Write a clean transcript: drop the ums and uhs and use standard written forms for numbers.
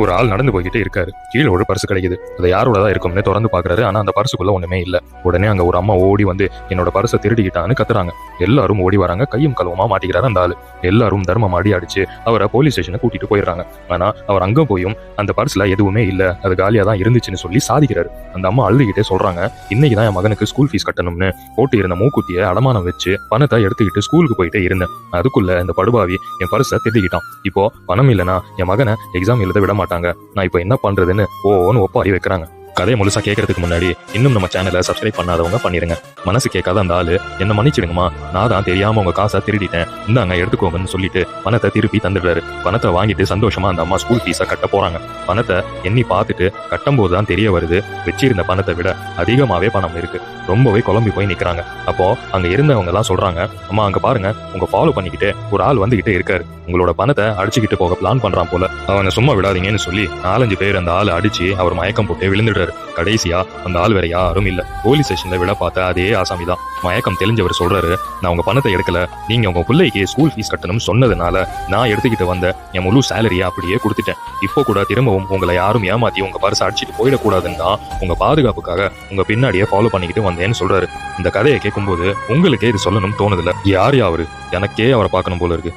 ஒரு ஆள் நடந்து போய்கிட்டே இருக்காரு. கீழே ஒரு பர்ஸ் கிடைக்குது. அது யாரோடதான் இருக்கும்னு திறந்து பாக்குறாரு. ஆனா அந்த பர்சுக்குள்ள ஒண்ணுமே இல்ல. உடனே அங்க ஒரு அம்மா ஓடி வந்து என்னோட பர்ஸை திருடிக்கிட்டான்னு கத்துறாங்க. எல்லாரும் ஓடி வராங்க. கையும் களவுமா மாட்டிக்கிறாரு அந்த ஆளு. எல்லாரும் தர்மம் அடி அடிச்சு அவரை போலீஸ் ஸ்டேஷனை கூட்டிட்டு போயிடுறாங்க. ஆனா அவர் அங்க போயும் அந்த பர்ஸ்ல எதுவுமே இல்ல, அது காலியா தான் இருந்துச்சுன்னு சொல்லி சாதிக்கிறாரு. அந்த அம்மா அழுதுகிட்டே சொல்றாங்க, இன்னைக்குதான் என் மகனுக்கு ஸ்கூல் ஃபீஸ் கட்டணும்னு போட்டு இருந்த மூக்குத்திய அடமானம் வச்சு பணத்தை எடுத்துக்கிட்டு ஸ்கூலுக்கு போயிட்டே இருந்தேன். அதுக்குள்ள இந்த படுபாவி என் பர்ஸை திருடிக்கிட்டான். இப்போ பணம் இல்லைன்னா என் மகனை எக்ஸாம் எழுத விட மாட்டாங்க. நான் இப்போ என்ன பண்றதுன்னு ஓன்னு ஒப்பாரி வைக்கிறாங்க. கதையை முழுசா கேட்கறதுக்கு முன்னாடி இன்னும் நம்ம சேனலை சப்ஸ்கிரைப் பண்ணாதவங்க பண்ணிருங்க. மனசு கேட்காத அந்த ஆளு, என்ன மன்னிச்சிடுங்கம்மா, நான் தான் தெரியாம உங்க காசை திருடிட்டேன், இந்தாங்க எடுத்துக்கோங்கன்னு சொல்லிட்டு பணத்தை திருப்பி தந்துடுறாரு. பணத்தை வாங்கிட்டு சந்தோஷமா அந்த அம்மா ஸ்கூல் ஃபீஸை கட்ட போறாங்க. பணத்தை எண்ணி பார்த்துட்டு கட்டும்போது தான் தெரிய வருது, வச்சிருந்த பணத்தை விட அதிகமாவே பணம் இருக்கு. ரொம்பவே குழம்பி போய் நிக்கிறாங்க. அப்போ அங்க இருந்தவங்க எல்லாம் சொல்றாங்க, அம்மா அங்க பாருங்க, உங்க ஃபாலோ பண்ணிக்கிட்டு ஒரு ஆள் வந்துகிட்டே இருக்காரு, உங்களோட பணத்தை அடிச்சுக்கிட்டு போக பிளான் பண்றான் போல, அவனை சும்மா விடாதீங்கன்னு சொல்லி 4-5 பேர் அந்த ஆளை அடிச்சு அவர் மயக்கம் போட்டு விழுந்துடுறாரு. கடைசியா அந்த ஆள் வேற யாரும் இல்ல, போலீஸ் ஸ்டேஷன்ல விட பார்த்த அதே ஆசாமி தான். மயக்கம் தெளிஞ்சவர் சொல்றாரு, நான் உங்க பணத்தை எடுக்கல, நீங்க உங்க பிள்ளைக்கு ஸ்கூல் ஃபீஸ் கட்டணும்னு சொன்னதுனால நான் எடுத்துக்கிட்டு வந்த என் முழு சேலரியை அப்படியே கொடுத்துட்டேன். இப்போ கூட திரும்பவும் உங்களை யாரும் ஏமாத்தி உங்க பர்ஸை அடிச்சுட்டு போயிடக்கூடாதுன்னு தான் உங்க பாதுகாப்புக்காக உங்க பின்னாடியே ஃபாலோ பண்ணிக்கிட்டு வந்தேன்னு சொல்றாரு. இந்த கதையை கேட்கும்போது உங்களுக்கே இது சொல்லணும்னு தோணுதுல, யார் அவரு, எனக்கே அவரை பார்க்கணும் போல இருக்கு.